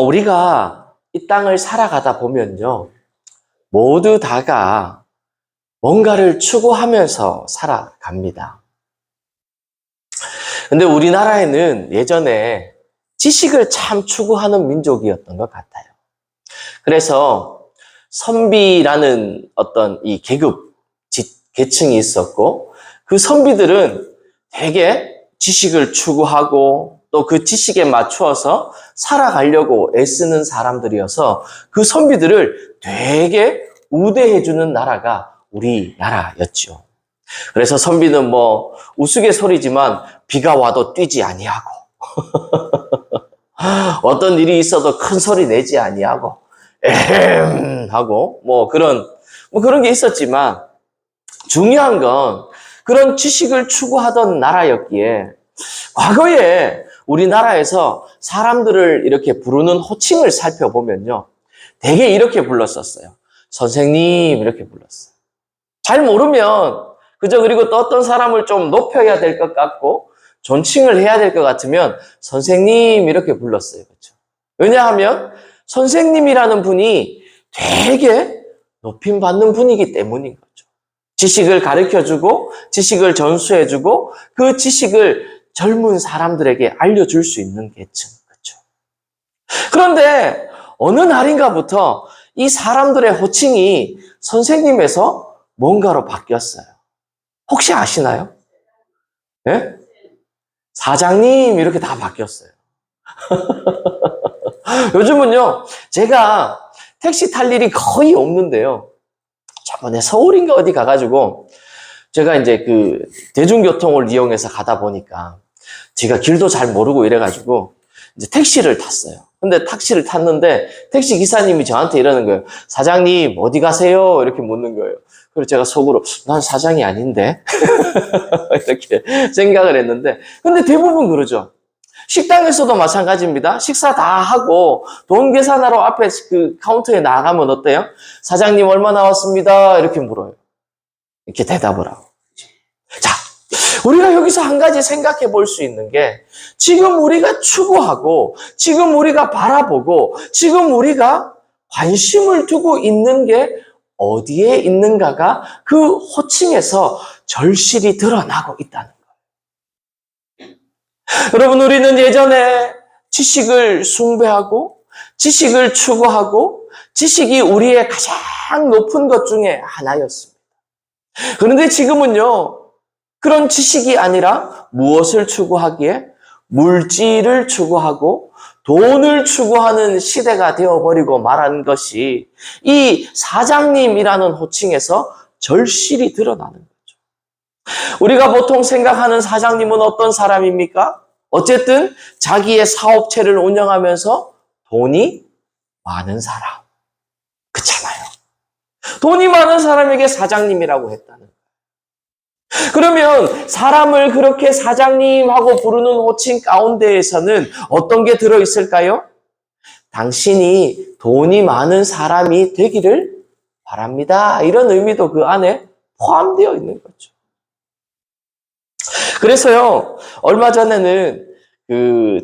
우리가 이 땅을 살아가다 보면요. 모두 다가 뭔가를 추구하면서 살아갑니다. 근데 우리나라에는 예전에 지식을 참 추구하는 민족이었던 것 같아요. 그래서 선비라는 어떤 이 계층이 있었고, 그 선비들은 되게 지식을 추구하고 또 그 지식에 맞추어서 살아가려고 애쓰는 사람들이어서 그 선비들을 되게 우대해주는 나라가 우리나라였죠. 그래서 선비는 뭐 우스갯소리지만 비가 와도 뛰지 아니하고 어떤 일이 있어도 큰 소리 내지 아니하고 에헴 하고 뭐 그런 게 있었지만 중요한 건 그런 지식을 추구하던 나라였기에 과거에 우리나라에서 사람들을 이렇게 부르는 호칭을 살펴보면요. 되게 이렇게 불렀었어요. 선생님 이렇게 불렀어요. 잘 모르면 그죠? 그리고 또 어떤 사람을 좀 높여야 될 것 같고 존칭을 해야 될 것 같으면 선생님 이렇게 불렀어요. 그렇죠? 왜냐하면 선생님이라는 분이 되게 높임받는 분이기 때문인 거죠. 지식을 가르쳐주고 지식을 전수해주고 그 지식을 젊은 사람들에게 알려줄 수 있는 계층. 그렇죠? 그런데 어느 날인가부터 이 사람들의 호칭이 선생님에서 뭔가로 바뀌었어요. 혹시 아시나요? 네? 사장님 이렇게 다 바뀌었어요. 요즘은요, 제가 택시 탈 일이 거의 없는데요. 저번에 서울인가 어디 가가지고 제가 이제 그 대중교통을 이용해서 가다 보니까 제가 길도 잘 모르고 이래가지고 이제 택시를 탔어요. 근데 택시를 탔는데 택시 기사님이 저한테 이러는 거예요. 사장님 어디 가세요? 이렇게 묻는 거예요. 그래서 제가 속으로 난 사장이 아닌데 이렇게 생각을 했는데 근데 대부분 그러죠. 식당에서도 마찬가지입니다. 식사 다 하고 돈 계산하러 앞에 그 카운터에 나가면 어때요? 사장님 얼마 나왔습니다. 이렇게 물어요. 이렇게 대답을 하고. 자, 우리가 여기서 한 가지 생각해 볼 수 있는 게 지금 우리가 추구하고 지금 우리가 바라보고 지금 우리가 관심을 두고 있는 게 어디에 있는가가 그 호칭에서 절실히 드러나고 있다는 거예요. 여러분, 우리는 예전에 지식을 숭배하고 지식을 추구하고 지식이 우리의 가장 높은 것 중에 하나였습니다. 그런데 지금은요, 그런 지식이 아니라 무엇을 추구하기에? 물질을 추구하고 돈을 추구하는 시대가 되어버리고 말한 것이 이 사장님이라는 호칭에서 절실히 드러나는 거죠. 우리가 보통 생각하는 사장님은 어떤 사람입니까? 어쨌든 자기의 사업체를 운영하면서 돈이 많은 사람. 그렇잖아요. 돈이 많은 사람에게 사장님이라고 했다는 거예요. 그러면 사람을 그렇게 사장님하고 부르는 호칭 가운데에서는 어떤 게 들어있을까요? 당신이 돈이 많은 사람이 되기를 바랍니다. 이런 의미도 그 안에 포함되어 있는 거죠. 그래서요, 얼마 전에는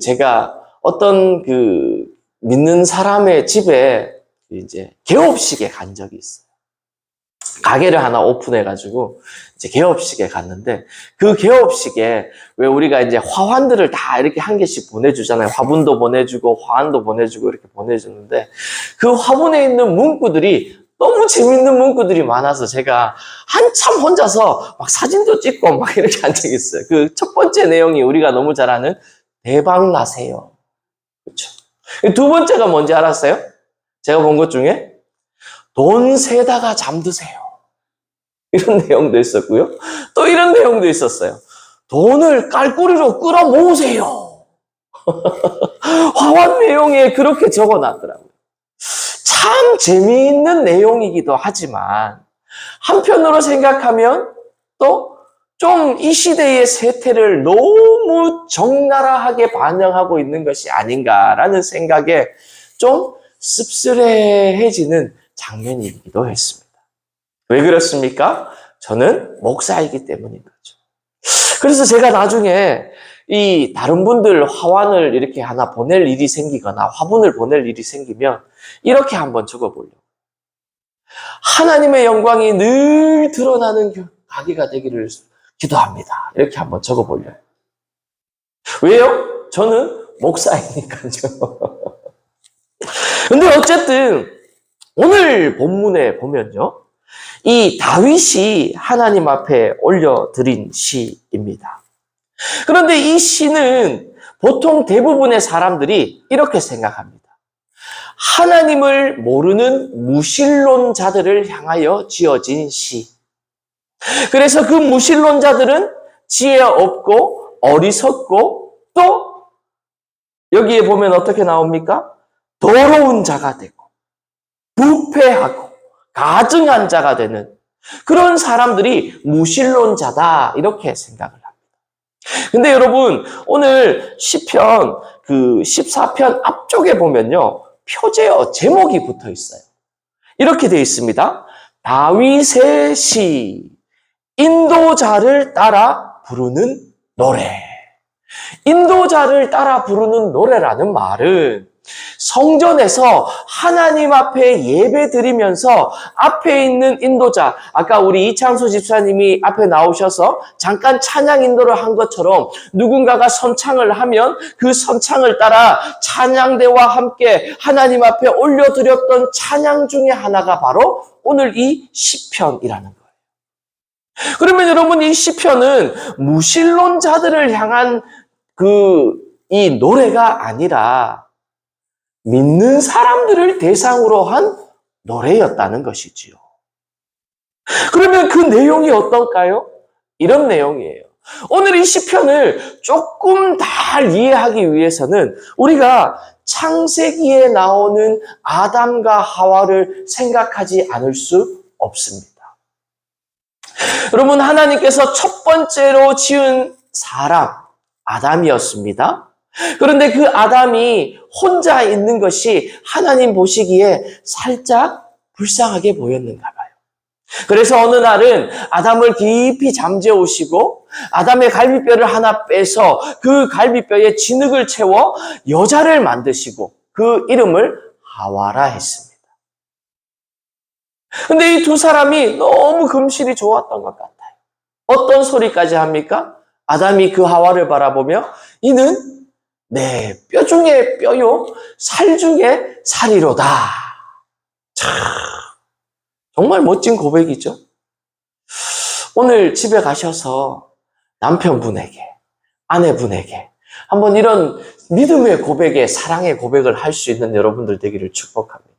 제가 어떤 믿는 사람의 집에 이제 개업식에 간 적이 있어요. 가게를 하나 오픈해가지고 이제 개업식에 갔는데 그 개업식에 왜 우리가 이제 화환들을 다 이렇게 한 개씩 보내주잖아요. 화분도 보내주고 화환도 보내주고 이렇게 보내주는데 그 화분에 있는 문구들이 너무 재밌는 문구들이 많아서 제가 한참 혼자서 막 사진도 찍고 막 이렇게 한 적이 있어요. 그 첫 번째 내용이 우리가 너무 잘 아는 대박 나세요. 그렇죠. 두 번째가 뭔지 알았어요? 제가 본 것 중에 돈 세다가 잠드세요. 이런 내용도 있었고요. 또 이런 내용도 있었어요. 돈을 깔꼬리로 끌어 모으세요. 화환 내용에 그렇게 적어놨더라고요. 참 재미있는 내용이기도 하지만 한편으로 생각하면 또 좀 이 시대의 세태를 너무 적나라하게 반영하고 있는 것이 아닌가라는 생각에 좀 씁쓸해지는 장면이기도 했습니다. 왜 그렇습니까? 저는 목사이기 때문인 거죠. 그래서 제가 나중에 이 다른 분들 화환을 이렇게 하나 보낼 일이 생기거나 화분을 보낼 일이 생기면 이렇게 한번 적어보려고. 하나님의 영광이 늘 드러나는 가게가 되기를 기도합니다. 이렇게 한번 적어보려고. 왜요? 저는 목사이니까요. 근데 어쨌든 오늘 본문에 보면요. 이 다윗이 하나님 앞에 올려드린 시입니다. 그런데 이 시는 보통 대부분의 사람들이 이렇게 생각합니다. 하나님을 모르는 무신론자들을 향하여 지어진 시. 그래서 그 무신론자들은 지혜 없고 어리석고 또 여기에 보면 어떻게 나옵니까? 더러운 자가 되고 부패하고 가증한 자가 되는 그런 사람들이 무신론자다 이렇게 생각을 합니다. 근데 여러분 오늘 시편 그 14편 앞쪽에 보면요. 표제어 제목이 붙어 있어요. 이렇게 되어 있습니다. 다윗의 시 인도자를 따라 부르는 노래. 인도자를 따라 부르는 노래라는 말은 성전에서 하나님 앞에 예배 드리면서 앞에 있는 인도자, 아까 우리 이창수 집사님이 앞에 나오셔서 잠깐 찬양 인도를 한 것처럼 누군가가 선창을 하면 그 선창을 따라 찬양대와 함께 하나님 앞에 올려드렸던 찬양 중에 하나가 바로 오늘 이 시편이라는 거예요. 그러면 여러분 이 시편은 무신론자들을 향한 이 노래가 아니라 믿는 사람들을 대상으로 한 노래였다는 것이지요. 그러면 그 내용이 어떨까요? 이런 내용이에요. 오늘 이 시편을 조금 잘 이해하기 위해서는 우리가 창세기에 나오는 아담과 하와를 생각하지 않을 수 없습니다. 여러분 하나님께서 첫 번째로 지은 사람 아담이었습니다. 그런데 그 아담이 혼자 있는 것이 하나님 보시기에 살짝 불쌍하게 보였는가 봐요. 그래서 어느 날은 아담을 깊이 잠재우시고 아담의 갈비뼈를 하나 빼서 그 갈비뼈에 진흙을 채워 여자를 만드시고 그 이름을 하와라 했습니다. 근데 이 두 사람이 너무 금실이 좋았던 것 같아요. 어떤 소리까지 합니까? 아담이 그 하와를 바라보며 이는 내 뼈 중에 뼈요, 살 중에 살이로다. 참, 정말 멋진 고백이죠. 오늘 집에 가셔서 남편분에게, 아내분에게 한번 이런 믿음의 고백에 사랑의 고백을 할 수 있는 여러분들 되기를 축복합니다.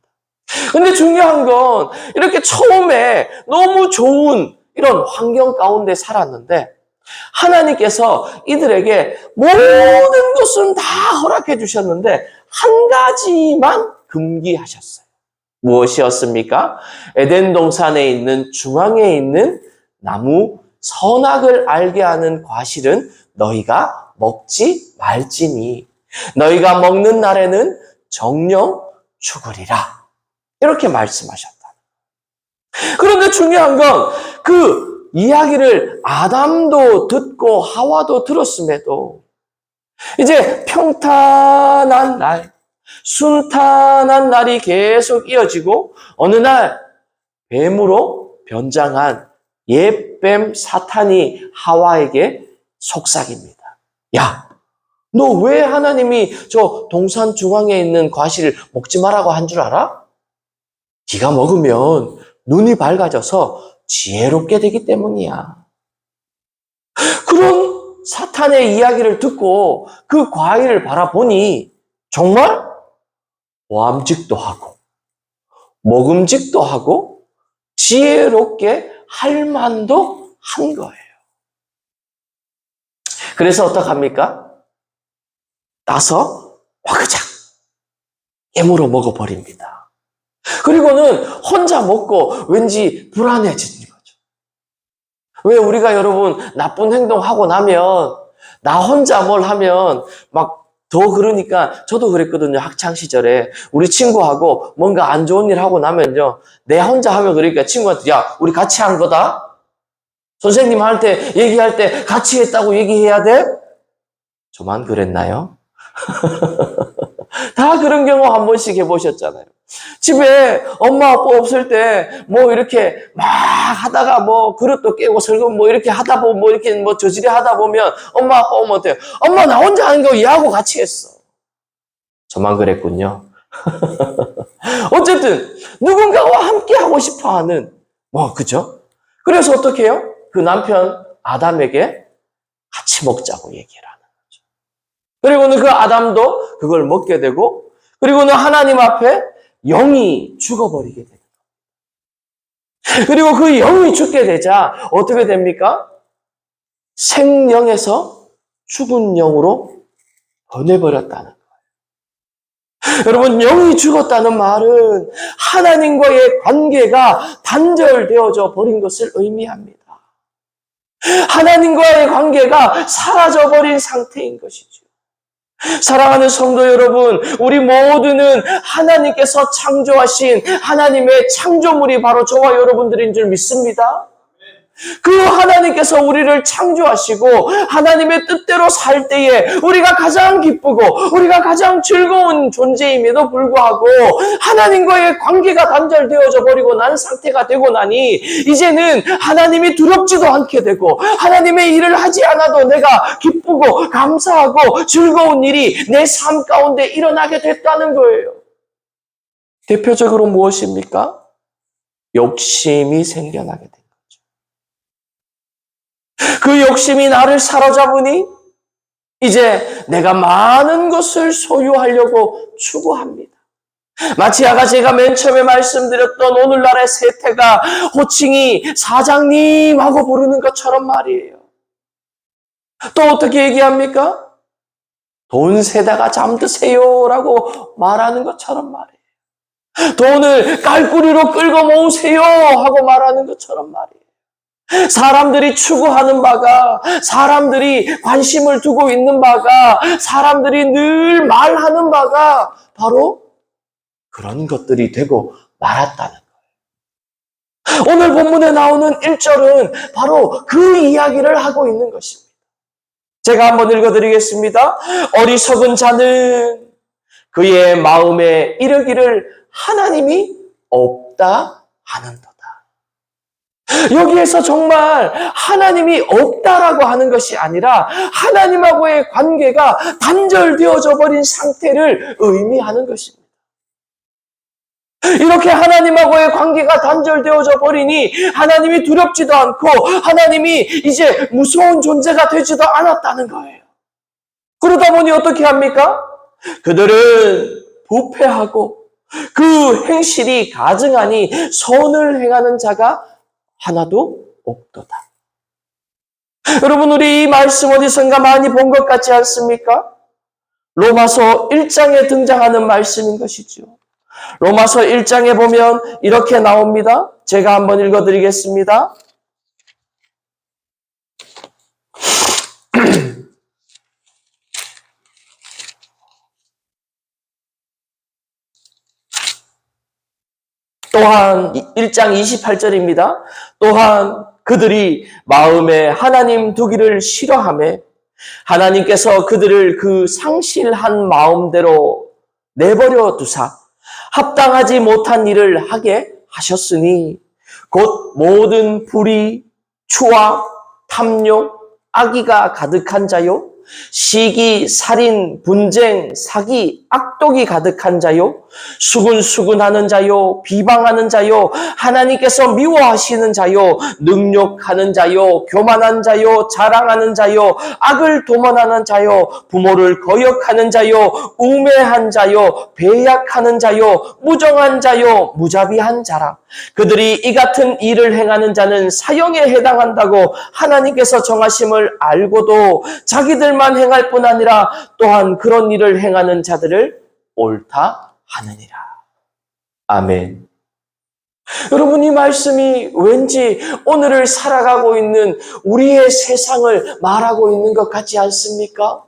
근데 중요한 건 이렇게 처음에 너무 좋은 이런 환경 가운데 살았는데 하나님께서 이들에게 모든 것은 다 허락해 주셨는데 한 가지만 금기하셨어요. 무엇이었습니까? 에덴 동산에 있는 중앙에 있는 나무 선악을 알게 하는 과실은 너희가 먹지 말지니 너희가 먹는 날에는 정령 죽으리라. 이렇게 말씀하셨다. 그런데 중요한 건 그 이야기를 아담도 듣고 하와도 들었음에도 이제 평탄한 날, 순탄한 날이 계속 이어지고 어느 날 뱀으로 변장한 옛뱀 사탄이 하와에게 속삭입니다. 야, 너 왜 하나님이 저 동산 중앙에 있는 과실을 먹지 말라고 한 줄 알아? 네가 먹으면 눈이 밝아져서 지혜롭게 되기 때문이야. 그런 사탄의 이야기를 듣고 그 과일을 바라보니 정말 보암직도 하고 먹음직도 하고 지혜롭게 할 만도 한 거예요. 그래서 어떡합니까? 따서 와그작 깨물어 먹어버립니다. 그리고는 혼자 먹고 왠지 불안해지는 거죠. 왜 우리가 여러분 나쁜 행동하고 나면 나 혼자 뭘 하면 막 더 그러니까 저도 그랬거든요. 학창시절에 우리 친구하고 뭔가 안 좋은 일 하고 나면요. 내 혼자 하면 그러니까 친구한테 야 우리 같이 한 거다. 선생님한테 얘기할 때 같이 했다고 얘기해야 돼? 저만 그랬나요? 다 그런 경우 한 번씩 해보셨잖아요. 집에 엄마 아빠 없을 때 뭐 이렇게 막 하다가 뭐 그릇도 깨고 설거지 뭐 이렇게 하다 보면 뭐 이렇게 뭐 저질이 하다 보면 엄마 아빠 오면 어때요? 엄마 나 혼자 하는 거 얘하고 같이 했어. 저만 그랬군요. 어쨌든 누군가와 함께 하고 싶어 하는 뭐 그죠? 그래서 어떻게 해요? 그 남편 아담에게 같이 먹자고 얘기를 하는 거죠. 그리고는 그 아담도 그걸 먹게 되고 그리고는 하나님 앞에 영이 죽어버리게 됩니다. 그리고 그 영이 죽게 되자 어떻게 됩니까? 생령에서 죽은 영으로 변해버렸다는 거예요. 여러분, 영이 죽었다는 말은 하나님과의 관계가 단절되어져 버린 것을 의미합니다. 하나님과의 관계가 사라져버린 상태인 것이죠. 사랑하는 성도 여러분, 우리 모두는 하나님께서 창조하신 하나님의 창조물이 바로 저와 여러분들인 줄 믿습니다. 그 하나님께서 우리를 창조하시고 하나님의 뜻대로 살 때에 우리가 가장 기쁘고 우리가 가장 즐거운 존재임에도 불구하고 하나님과의 관계가 단절되어져 버리고 난 상태가 되고 나니 이제는 하나님이 두렵지도 않게 되고 하나님의 일을 하지 않아도 내가 기쁘고 감사하고 즐거운 일이 내 삶 가운데 일어나게 됐다는 거예요. 대표적으로 무엇입니까? 욕심이 생겨나게 됩니다. 그 욕심이 나를 사로잡으니 이제 내가 많은 것을 소유하려고 추구합니다. 마치 아까 제가 맨 처음에 말씀드렸던 오늘날의 세태가 호칭이 사장님하고 부르는 것처럼 말이에요. 또 어떻게 얘기합니까? 돈 세다가 잠드세요라고 말하는 것처럼 말이에요. 돈을 깔꾸리로 끌고 모으세요 하고 말하는 것처럼 말이에요. 사람들이 추구하는 바가, 사람들이 관심을 두고 있는 바가, 사람들이 늘 말하는 바가 바로 그런 것들이 되고 말았다는 거예요. 오늘 본문에 나오는 1절은 바로 그 이야기를 하고 있는 것입니다. 제가 한번 읽어드리겠습니다. 어리석은 자는 그의 마음에 이르기를 하나님이 없다 하는도다. 여기에서 정말 하나님이 없다라고 하는 것이 아니라 하나님하고의 관계가 단절되어져 버린 상태를 의미하는 것입니다. 이렇게 하나님하고의 관계가 단절되어져 버리니 하나님이 두렵지도 않고 하나님이 이제 무서운 존재가 되지도 않았다는 거예요. 그러다 보니 어떻게 합니까? 그들은 부패하고 그 행실이 가증하니 선을 행하는 자가 하나도 없도다. 여러분, 우리 이 말씀 어디선가 많이 본 것 같지 않습니까? 로마서 1장에 등장하는 말씀인 것이죠. 로마서 1장에 보면 이렇게 나옵니다. 제가 한번 읽어드리겠습니다. 또한 1장 28절입니다. 또한 그들이 마음에 하나님 두기를 싫어하며 하나님께서 그들을 그 상실한 마음대로 내버려 두사 합당하지 못한 일을 하게 하셨으니 곧 모든 불의, 추악, 탐욕, 악의가 가득한 자요 시기, 살인, 분쟁, 사기, 악독이 가득한 자요 수군수군하는 자요 비방하는 자요 하나님께서 미워하시는 자요 능욕하는 자요 교만한 자요 자랑하는 자요 악을 도모하는 자요 부모를 거역하는 자요 우매한 자요 배약하는 자요 무정한 자요 무자비한 자라. 그들이 이 같은 일을 행하는 자는 사형에 해당한다고 하나님께서 정하심을 알고도 자기들만 행할 뿐 아니라 또한 그런 일을 행하는 자들을 옳다 하느니라. 아멘. 여러분, 이 말씀이 왠지 오늘을 살아가고 있는 우리의 세상을 말하고 있는 것 같지 않습니까?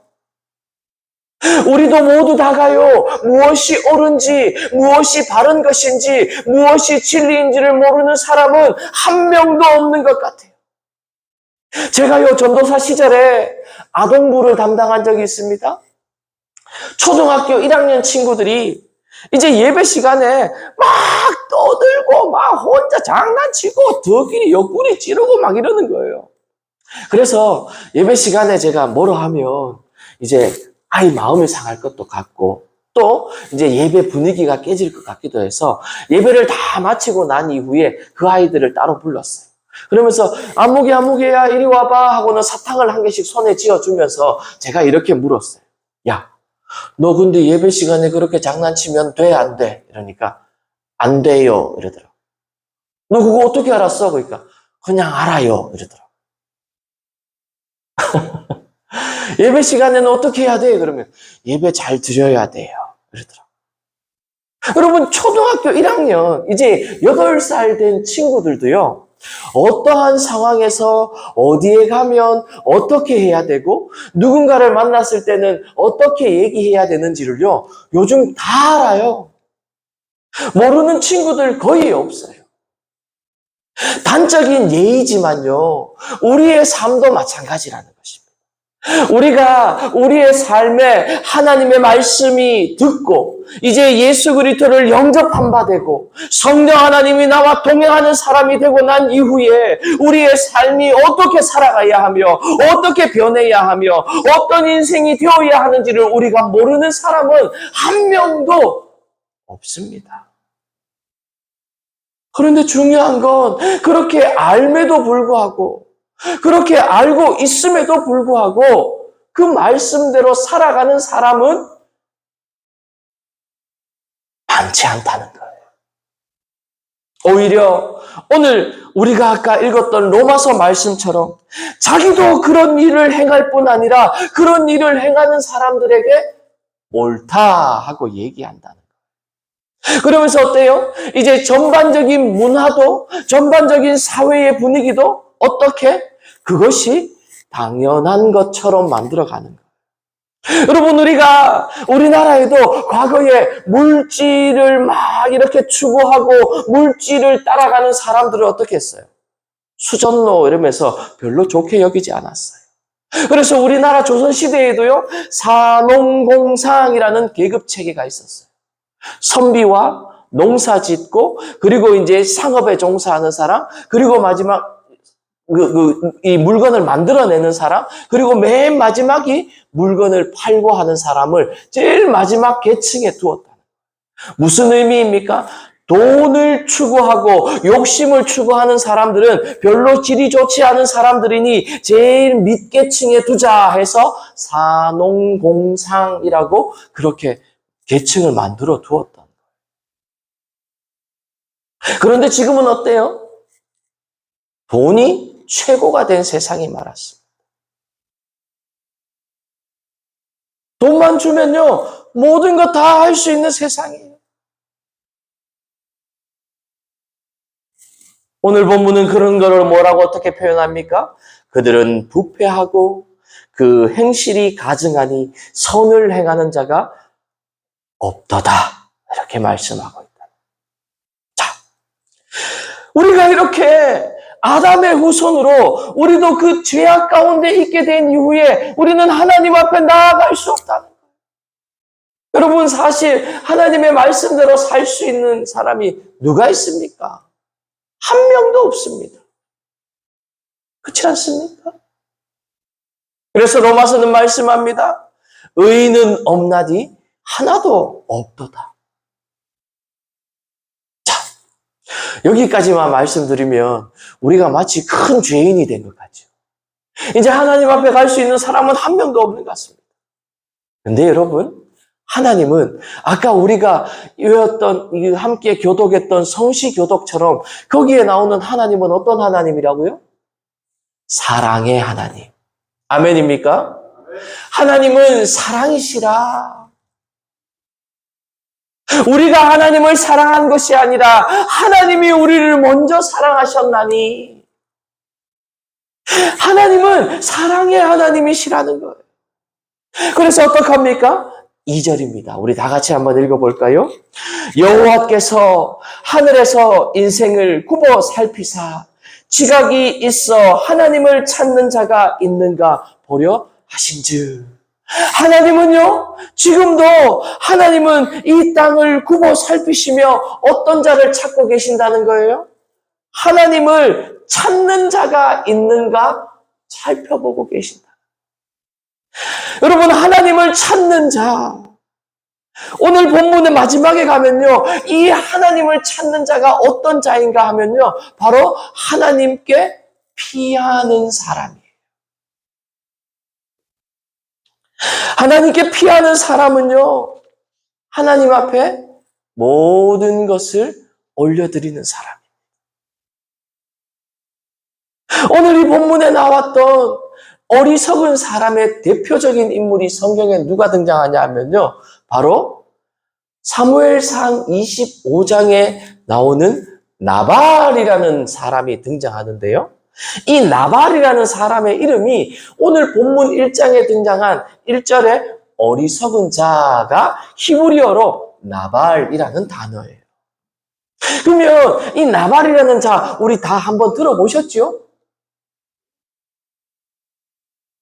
우리도 모두 다가요. 무엇이 옳은지, 무엇이 바른 것인지, 무엇이 진리인지를 모르는 사람은 한 명도 없는 것 같아요. 제가요, 전도사 시절에 아동부를 담당한 적이 있습니다. 초등학교 1학년 친구들이 이제 예배 시간에 막 떠들고 막 혼자 장난치고 더끼리 옆구리 찌르고 막 이러는 거예요. 그래서 예배 시간에 제가 뭐로 하면 이제 아이 마음이 상할 것도 같고 또 이제 예배 분위기가 깨질 것 같기도 해서 예배를 다 마치고 난 이후에 그 아이들을 따로 불렀어요. 그러면서 안무개야 이리 와봐 하고는 사탕을 한 개씩 손에 쥐어주면서 제가 이렇게 물었어요. 야, 너 근데 예배 시간에 그렇게 장난치면 돼, 안 돼? 이러니까 안 돼요 이러더라고. 너 그거 어떻게 알았어? 그러니까 그냥 알아요 이러더라고. 예배 시간에는 어떻게 해야 돼? 그러면 예배 잘 드려야 돼요 이러더라고. 여러분 초등학교 1학년 이제 8살 된 친구들도요. 어떠한 상황에서 어디에 가면 어떻게 해야 되고 누군가를 만났을 때는 어떻게 얘기해야 되는지를요. 요즘 다 알아요. 모르는 친구들 거의 없어요. 단적인 예의지만요. 우리의 삶도 마찬가지라는 것입니다. 우리가 우리의 삶에 하나님의 말씀이 듣고 이제 예수 그리스도를 영접한 바 되고 성령 하나님이 나와 동행하는 사람이 되고 난 이후에 우리의 삶이 어떻게 살아가야 하며 어떻게 변해야 하며 어떤 인생이 되어야 하는지를 우리가 모르는 사람은 한 명도 없습니다. 그런데 중요한 건 그렇게 알매도 불구하고 그렇게 알고 있음에도 불구하고 그 말씀대로 살아가는 사람은 많지 않다는 거예요. 오히려 오늘 우리가 아까 읽었던 로마서 말씀처럼 자기도 그런 일을 행할 뿐 아니라 그런 일을 행하는 사람들에게 옳다 하고 얘기한다는 거예요. 그러면서 어때요? 이제 전반적인 문화도 전반적인 사회의 분위기도 어떻게? 그것이 당연한 것처럼 만들어가는 거예요. 여러분 우리가 우리나라에도 과거에 물질을 막 이렇게 추구하고 물질을 따라가는 사람들을 어떻게 했어요? 수전노 이러면서 별로 좋게 여기지 않았어요. 그래서 우리나라 조선시대에도요 사농공상이라는 계급체계가 있었어요. 선비와 농사 짓고 그리고 이제 상업에 종사하는 사람 그리고 마지막 이 물건을 만들어내는 사람, 그리고 맨 마지막이 물건을 팔고 하는 사람을 제일 마지막 계층에 두었다. 무슨 의미입니까? 돈을 추구하고 욕심을 추구하는 사람들은 별로 질이 좋지 않은 사람들이니 제일 밑계층에 두자 해서 사농공상이라고 그렇게 계층을 만들어 두었다. 그런데 지금은 어때요? 돈이 최고가 된 세상이 말았습니다. 돈만 주면요, 모든 거 다 할 수 있는 세상이에요. 오늘 본문은 그런 거를 뭐라고 어떻게 표현합니까? 그들은 부패하고 그 행실이 가증하니 선을 행하는 자가 없도다. 이렇게 말씀하고 있다. 자, 우리가 이렇게 아담의 후손으로 우리도 그 죄악 가운데 있게 된 이후에 우리는 하나님 앞에 나아갈 수 없다는 거예요. 여러분 사실 하나님의 말씀대로 살 수 있는 사람이 누가 있습니까? 한 명도 없습니다. 그렇지 않습니까? 그래서 로마서는 말씀합니다. 의인은 없나니 하나도 없도다. 여기까지만 말씀드리면 우리가 마치 큰 죄인이 된 것 같죠. 이제 하나님 앞에 갈 수 있는 사람은 한 명도 없는 것 같습니다. 근데 여러분, 하나님은 아까 우리가 외웠던, 함께 교독했던 성시교독처럼 거기에 나오는 하나님은 어떤 하나님이라고요? 사랑의 하나님. 아멘입니까? 하나님은 사랑이시라. 우리가 하나님을 사랑한 것이 아니라 하나님이 우리를 먼저 사랑하셨나니 하나님은 사랑의 하나님이시라는 거예요. 그래서 어떡합니까? 2절입니다. 우리 다 같이 한번 읽어볼까요? 여호와께서 하늘에서 인생을 굽어 살피사 지각이 있어 하나님을 찾는 자가 있는가 보려 하신즉. 하나님은요, 지금도 하나님은 이 땅을 굽어 살피시며 어떤 자를 찾고 계신다는 거예요? 하나님을 찾는 자가 있는가 살펴보고 계신다. 여러분, 하나님을 찾는 자. 오늘 본문의 마지막에 가면요, 이 하나님을 찾는 자가 어떤 자인가 하면요, 바로 하나님께 피하는 사람이에요. 하나님께 피하는 사람은요, 하나님 앞에 모든 것을 올려드리는 사람이에요. 오늘 이 본문에 나왔던 어리석은 사람의 대표적인 인물이 성경에 누가 등장하냐 하면요, 바로 사무엘상 25장에 나오는 나발이라는 사람이 등장하는데요. 이 나발이라는 사람의 이름이 오늘 본문 1장에 등장한 1절에 어리석은 자가 히브리어로 나발이라는 단어예요. 그러면 이 나발이라는 자 우리 다 한번 들어보셨죠?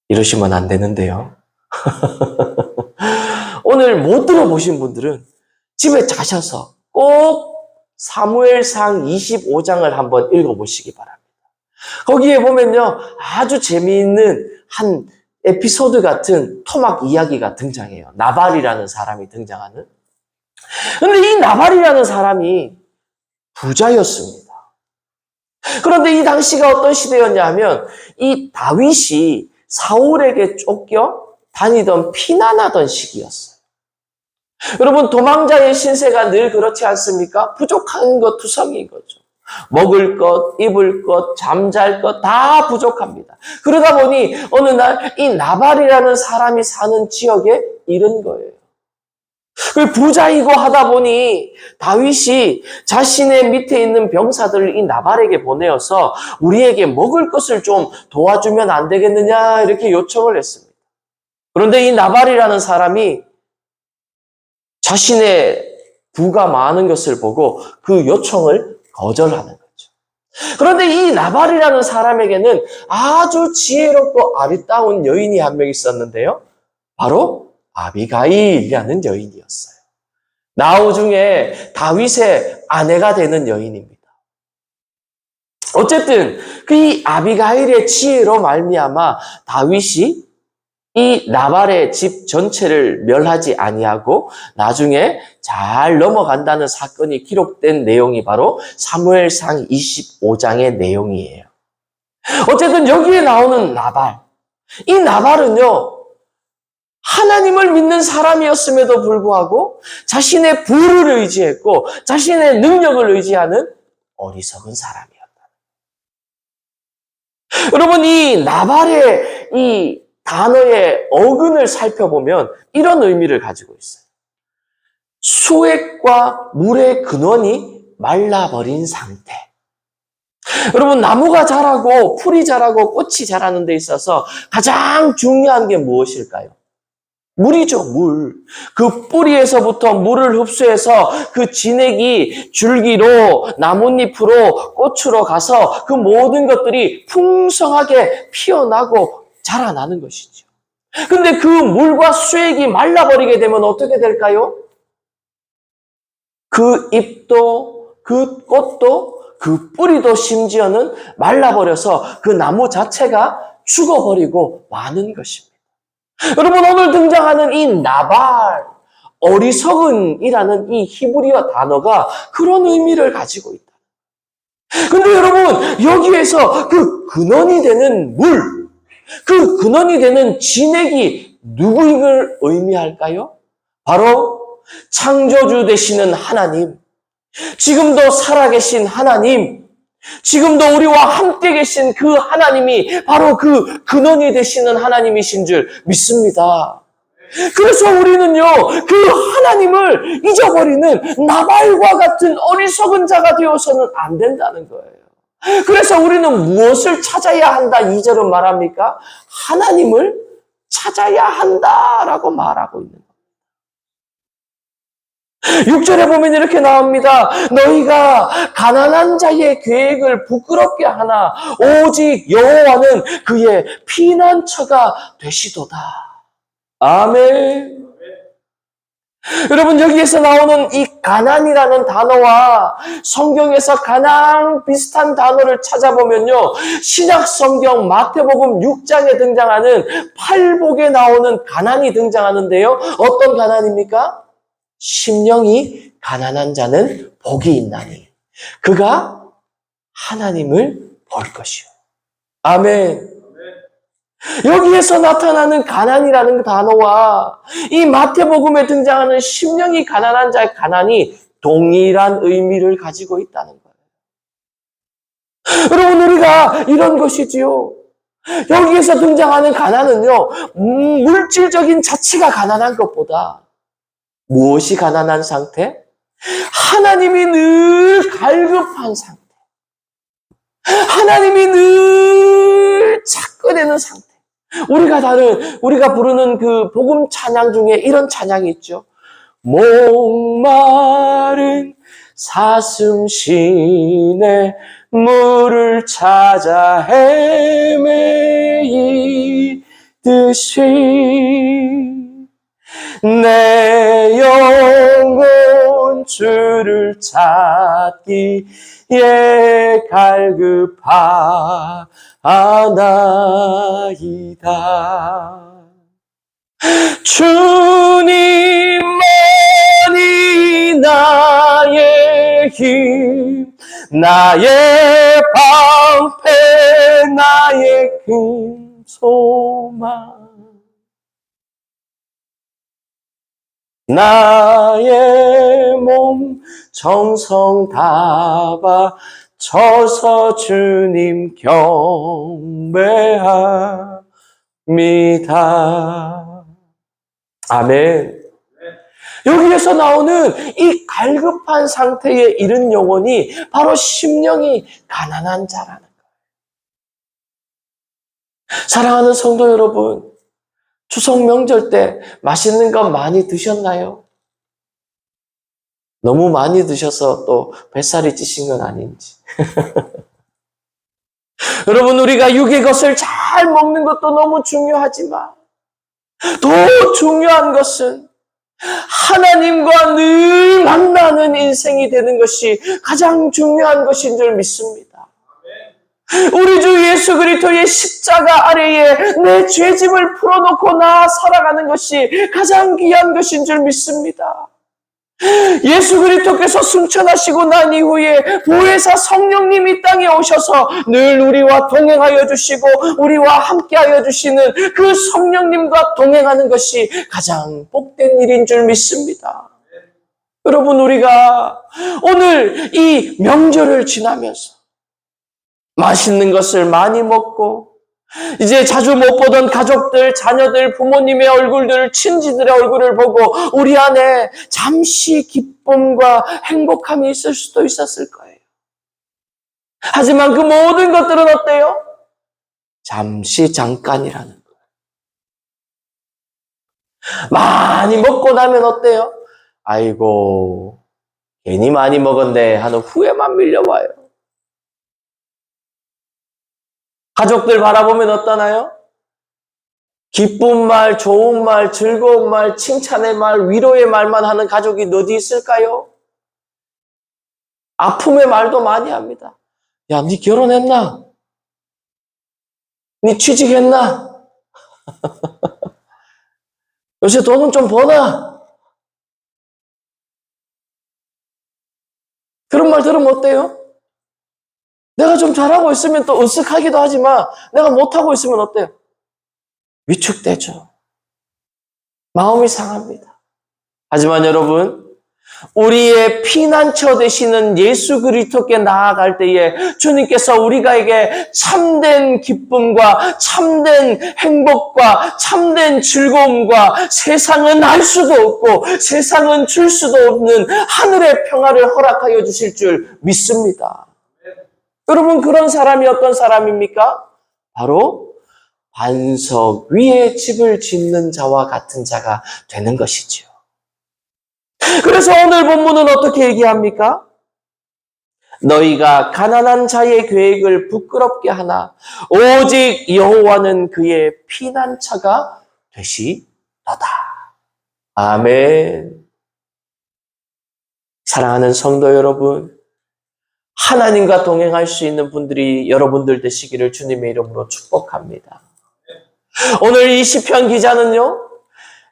이러시면 안 되는데요. 오늘 못 들어보신 분들은 집에 가셔서 꼭 사무엘상 25장을 한번 읽어보시기 바랍니다. 거기에 보면요, 아주 재미있는 한 에피소드 같은 토막 이야기가 등장해요. 나발이라는 사람이 등장하는. 그런데 이 나발이라는 사람이 부자였습니다. 그런데 이 당시가 어떤 시대였냐 하면 이 다윗이 사울에게 쫓겨 다니던 피난하던 시기였어요. 여러분, 도망자의 신세가 늘 그렇지 않습니까? 부족한 것 투성이인 거죠. 먹을 것, 입을 것, 잠잘 것 다 부족합니다. 그러다 보니 어느 날 이 나발이라는 사람이 사는 지역에 이른 거예요. 부자이고 하다 보니 다윗이 자신의 밑에 있는 병사들을 이 나발에게 보내어서 우리에게 먹을 것을 좀 도와주면 안 되겠느냐 이렇게 요청을 했습니다. 그런데 이 나발이라는 사람이 자신의 부가 많은 것을 보고 그 요청을 거절하는 거죠. 그런데 이 나발이라는 사람에게는 아주 지혜롭고 아리따운 여인이 한 명 있었는데요. 바로 아비가일이라는 여인이었어요. 나중에 다윗의 아내가 되는 여인입니다. 어쨌든 그 아비가일의 지혜로 말미암아 다윗이 이 나발의 집 전체를 멸하지 아니하고 나중에 잘 넘어간다는 사건이 기록된 내용이 바로 사무엘상 25장의 내용이에요. 어쨌든 여기에 나오는 나발, 이 나발은요, 하나님을 믿는 사람이었음에도 불구하고 자신의 부를 의지했고 자신의 능력을 의지하는 어리석은 사람이었다. 여러분, 이 나발의 이 단어의 어근을 살펴보면 이런 의미를 가지고 있어요. 수액과 물의 근원이 말라버린 상태. 여러분, 나무가 자라고 풀이 자라고 꽃이 자라는 데 있어서 가장 중요한 게 무엇일까요? 물이죠, 물. 그 뿌리에서부터 물을 흡수해서 그 진액이 줄기로, 나뭇잎으로, 꽃으로 가서 그 모든 것들이 풍성하게 피어나고 자라나는 것이죠. 근데 그 물과 수액이 말라버리게 되면 어떻게 될까요? 그 잎도, 그 꽃도, 그 뿌리도 심지어는 말라버려서 그 나무 자체가 죽어버리고 마는 것입니다. 여러분, 오늘 등장하는 이 나발, 어리석은이라는 이 히브리어 단어가 그런 의미를 가지고 있다. 근데 여러분, 여기에서 그 근원이 되는 물, 그 근원이 되는 진액이 누구를 의미할까요? 바로 창조주 되시는 하나님, 지금도 살아계신 하나님, 지금도 우리와 함께 계신 그 하나님이 바로 그 근원이 되시는 하나님이신 줄 믿습니다. 그래서 우리는요, 그 하나님을 잊어버리는 나발과 같은 어리석은 자가 되어서는 안 된다는 거예요. 그래서 우리는 무엇을 찾아야 한다 2절은 말합니까? 하나님을 찾아야 한다라고 말하고 있는 거예요. 6절에 보면 이렇게 나옵니다. 너희가 가난한 자의 계획을 부끄럽게 하나 오직 여호와는 그의 피난처가 되시도다. 아멘. 여러분, 여기에서 나오는 이 가난이라는 단어와 성경에서 가장 비슷한 단어를 찾아보면요, 신약 성경 마태복음 6장에 등장하는 팔복에 나오는 가난이 등장하는데요. 어떤 가난입니까? 심령이 가난한 자는 복이 있나니 그가 하나님을 볼 것이요. 아멘. 여기에서 나타나는 가난이라는 단어와 이 마태복음에 등장하는 심령이 가난한 자의 가난이 동일한 의미를 가지고 있다는 거예요. 여러분, 우리가 이런 것이지요. 여기에서 등장하는 가난은요, 물질적인 자체가 가난한 것보다 무엇이 가난한 상태? 하나님이 늘 갈급한 상태. 하나님이 늘 찾게 상태. 우리가 부르는 그 복음 찬양 중에 이런 찬양이 있죠. 목마른 사슴 시내 물을 찾아 헤매이듯이 내 영혼 주를 찾기에 갈급하나이다. 주님만이 나의 힘, 나의 방패, 나의 큰 소망. 나의 몸 정성 다 바쳐서 주님 경배합니다. 아멘. 여기에서 나오는 이 갈급한 상태에 이른 영혼이 바로 심령이 가난한 자라는 거예요. 사랑하는 성도 여러분, 추석 명절 때 맛있는 거 많이 드셨나요? 너무 많이 드셔서 또 뱃살이 찌신 건 아닌지. 여러분, 우리가 육의 것을 잘 먹는 것도 너무 중요하지만 더 중요한 것은 하나님과 늘 만나는 인생이 되는 것이 가장 중요한 것인 줄 믿습니다. 우리 주 예수 그리스도의 십자가 아래에 내 죄짐을 풀어놓고 나 살아가는 것이 가장 귀한 것인 줄 믿습니다. 예수 그리스도께서 승천하시고 난 이후에 보혜사 성령님이 이 땅에 오셔서 늘 우리와 동행하여 주시고 우리와 함께하여 주시는 그 성령님과 동행하는 것이 가장 복된 일인 줄 믿습니다. 여러분, 우리가 오늘 이 명절을 지나면서 맛있는 것을 많이 먹고 이제 자주 못 보던 가족들, 자녀들, 부모님의 얼굴들, 친지들의 얼굴을 보고 우리 안에 잠시 기쁨과 행복함이 있을 수도 있었을 거예요. 하지만 그 모든 것들은 어때요? 잠시 잠깐이라는 거예요. 많이 먹고 나면 어때요? 아이고, 괜히 많이 먹었네 하는 후회만 밀려와요. 가족들 바라보면 어떠나요? 기쁜 말, 좋은 말, 즐거운 말, 칭찬의 말, 위로의 말만 하는 가족이 어디 있을까요? 아픔의 말도 많이 합니다. 야, 니 결혼했나? 니 취직했나? 요새 돈은 좀 버나? 그런 말 들으면 어때요? 내가 좀 잘하고 있으면 또 으쓱하기도 하지만 내가 못하고 있으면 어때요? 위축되죠. 마음이 상합니다. 하지만 여러분, 우리의 피난처 되시는 예수 그리스도께 나아갈 때에 주님께서 우리가에게 참된 기쁨과 참된 행복과 참된 즐거움과 세상은 알 수도 없고 세상은 줄 수도 없는 하늘의 평화를 허락하여 주실 줄 믿습니다. 여러분, 그런 사람이 어떤 사람입니까? 바로 반석 위에 집을 짓는 자와 같은 자가 되는 것이지요. 그래서 오늘 본문은 어떻게 얘기합니까? 너희가 가난한 자의 계획을 부끄럽게 하나 오직 여호와는 그의 피난처가 되시도다. 아멘. 사랑하는 성도 여러분, 하나님과 동행할 수 있는 분들이 여러분들 되시기를 주님의 이름으로 축복합니다. 오늘 이 시편 기자는요,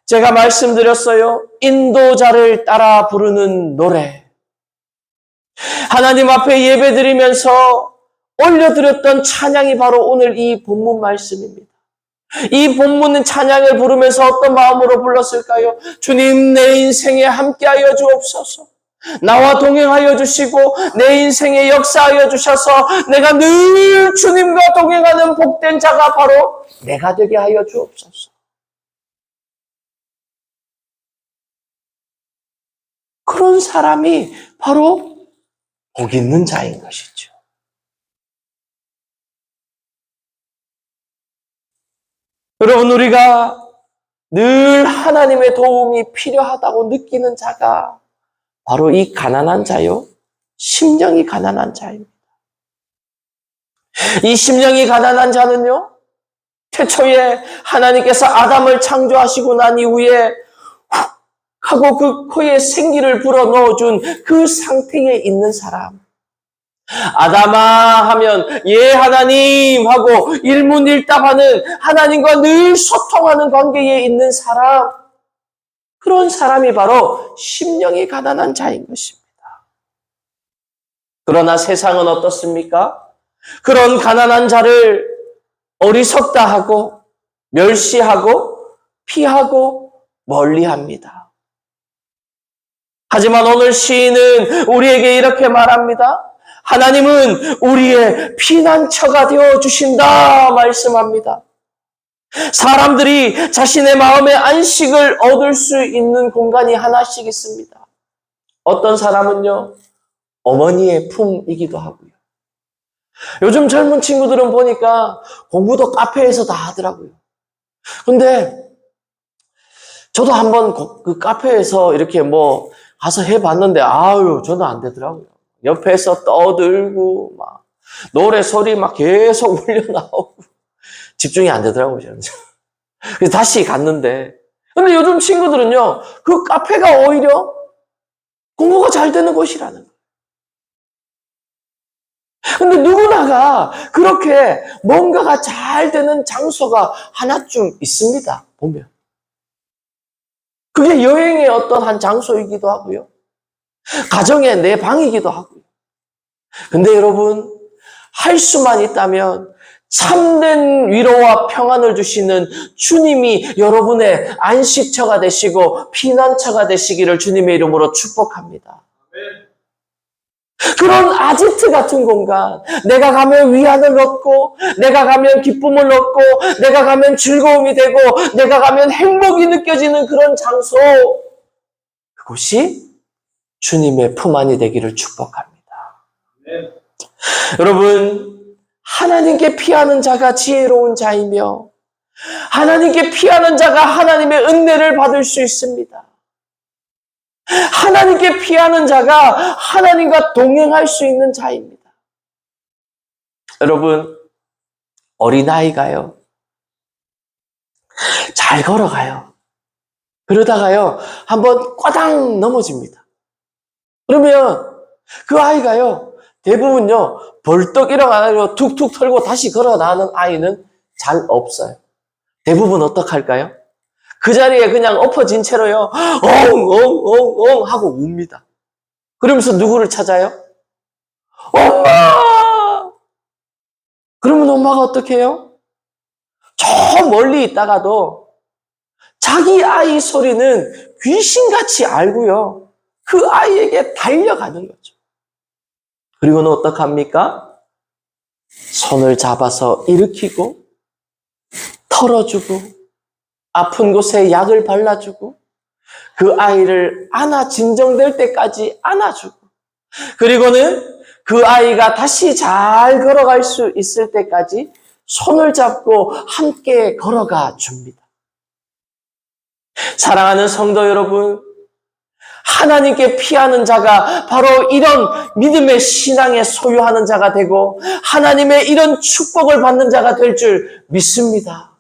제가 말씀드렸어요. 인도자를 따라 부르는 노래. 하나님 앞에 예배드리면서 올려드렸던 찬양이 바로 오늘 이 본문 말씀입니다. 이 본문은 찬양을 부르면서 어떤 마음으로 불렀을까요? 주님, 내 인생에 함께하여 주옵소서. 나와 동행하여 주시고 내 인생에 역사하여 주셔서 내가 늘 주님과 동행하는 복된 자가 바로 내가 되게 하여 주옵소서. 그런 사람이 바로 복 있는 자인 것이죠. 여러분, 우리가 늘 하나님의 도움이 필요하다고 느끼는 자가 바로 이 가난한 자요. 심령이 가난한 자입니다. 이 심령이 가난한 자는요, 태초에 하나님께서 아담을 창조하시고 난 이후에 훅 하고 그 코에 생기를 불어넣어준 그 상태에 있는 사람. 아담아 하면 예 하나님 하고 일문일답하는 하나님과 늘 소통하는 관계에 있는 사람. 그런 사람이 바로 심령이 가난한 자인 것입니다. 그러나 세상은 어떻습니까? 그런 가난한 자를 어리석다 하고 멸시하고 피하고 멀리합니다. 하지만 오늘 시인은 우리에게 이렇게 말합니다. 하나님은 우리의 피난처가 되어주신다 말씀합니다. 사람들이 자신의 마음의 안식을 얻을 수 있는 공간이 하나씩 있습니다. 어떤 사람은요, 어머니의 품이기도 하고요. 요즘 젊은 친구들은 보니까 공부도 카페에서 다 하더라고요. 근데 저도 한번 그 카페에서 이렇게 뭐 가서 해봤는데 아유, 저는 안 되더라고요. 옆에서 떠들고 막 노래 소리 막 계속 울려 나오고 집중이 안 되더라고요, 저는. 그래서 다시 갔는데, 근데 요즘 친구들은요, 그 카페가 오히려 공부가 잘 되는 곳이라는 거예요. 근데 누구나가 그렇게 뭔가가 잘 되는 장소가 하나쯤 있습니다, 보면. 그게 여행의 어떤 한 장소이기도 하고요. 가정의 내 방이기도 하고요. 근데 여러분, 할 수만 있다면 참된 위로와 평안을 주시는 주님이 여러분의 안식처가 되시고 피난처가 되시기를 주님의 이름으로 축복합니다. 그런 아지트 같은 공간, 내가 가면 위안을 얻고, 내가 가면 기쁨을 얻고, 내가 가면 즐거움이 되고, 내가 가면 행복이 느껴지는 그런 장소, 그곳이 주님의 품 안이 되기를 축복합니다. 네. 여러분, 하나님께 피하는 자가 지혜로운 자이며 하나님께 피하는 자가 하나님의 은혜를 받을 수 있습니다. 하나님께 피하는 자가 하나님과 동행할 수 있는 자입니다. 여러분, 어린아이가요, 잘 걸어가요. 그러다가요, 한번 꽈당 넘어집니다. 그러면 그 아이가요, 대부분요, 벌떡 일어나서 툭툭 털고 다시 걸어 나가는 아이는 잘 없어요. 대부분 어떡할까요? 그 자리에 그냥 엎어진 채로요, 엉엉엉엉 하고 웁니다. 그러면서 누구를 찾아요? 엄마! 그러면 엄마가 어떻게 해요? 저 멀리 있다가도 자기 아이 소리는 귀신같이 알고요, 그 아이에게 달려가는 거죠. 그리고는 어떡합니까? 손을 잡아서 일으키고 털어주고 아픈 곳에 약을 발라주고 그 아이를 안아 진정될 때까지 안아주고, 그리고는 그 아이가 다시 잘 걸어갈 수 있을 때까지 손을 잡고 함께 걸어가 줍니다. 사랑하는 성도 여러분, 하나님께 피하는 자가 바로 이런 믿음의 신앙에 소유하는 자가 되고 하나님의 이런 축복을 받는 자가 될 줄 믿습니다.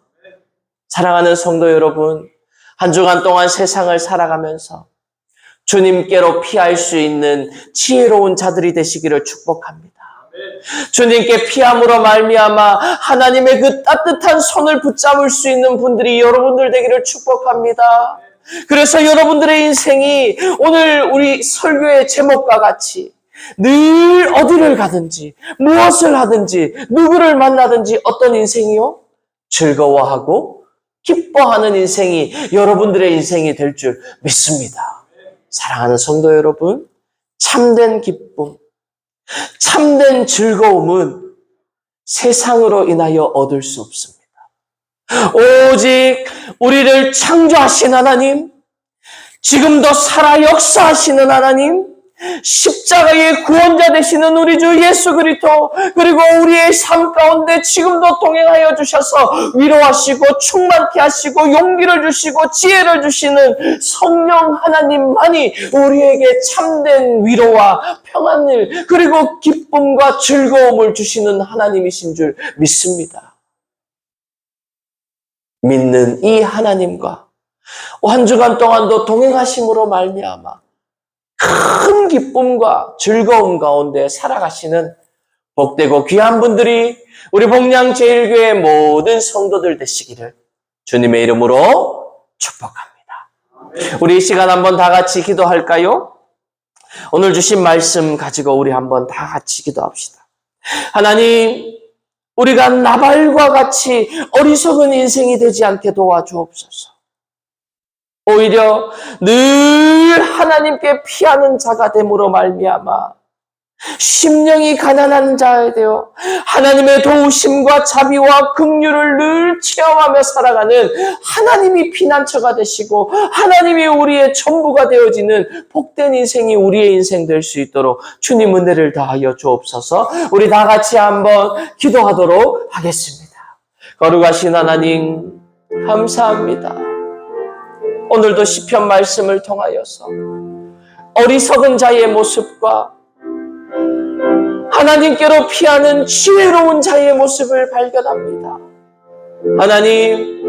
사랑하는 성도 여러분, 한 주간 동안 세상을 살아가면서 주님께로 피할 수 있는 지혜로운 자들이 되시기를 축복합니다. 주님께 피함으로 말미암아 하나님의 그 따뜻한 손을 붙잡을 수 있는 분들이 여러분들 되기를 축복합니다. 그래서 여러분들의 인생이 오늘 우리 설교의 제목과 같이 늘 어디를 가든지 무엇을 하든지 누구를 만나든지 어떤 인생이요? 즐거워하고 기뻐하는 인생이 여러분들의 인생이 될 줄 믿습니다. 사랑하는 성도 여러분, 참된 기쁨, 참된 즐거움은 세상으로 인하여 얻을 수 없습니다. 오직 우리를 창조하신 하나님, 지금도 살아 역사하시는 하나님, 십자가의 구원자 되시는 우리 주 예수 그리스도, 그리고 우리의 삶 가운데 지금도 동행하여 주셔서 위로하시고 충만케 하시고 용기를 주시고 지혜를 주시는 성령 하나님만이 우리에게 참된 위로와 평안을 그리고 기쁨과 즐거움을 주시는 하나님이신 줄 믿습니다. 믿는 이 하나님과 한 주간 동안도 동행하심으로 말미암아 큰 기쁨과 즐거움 가운데 살아가시는 복되고 귀한 분들이 우리 복량제일교회 모든 성도들 되시기를 주님의 이름으로 축복합니다. 우리 이 시간 한번 다 같이 기도할까요? 오늘 주신 말씀 가지고 우리 한번 다 같이 기도합시다. 하나님, 우리가 나발과 같이 어리석은 인생이 되지 않게 도와주옵소서. 오히려 늘 하나님께 피하는 자가 됨으로 말미암아 심령이 가난한 자에 되어 하나님의 도우심과 자비와 긍휼을 늘 체험하며 살아가는 하나님이 피난처가 되시고 하나님이 우리의 전부가 되어지는 복된 인생이 우리의 인생 될 수 있도록 주님 은혜를 다하여 주옵소서. 우리 다 같이 한번 기도하도록 하겠습니다. 거룩하신 하나님, 감사합니다. 오늘도 시편 말씀을 통하여서 어리석은 자의 모습과 하나님께로 피하는 지혜로운 자의 모습을 발견합니다. 하나님,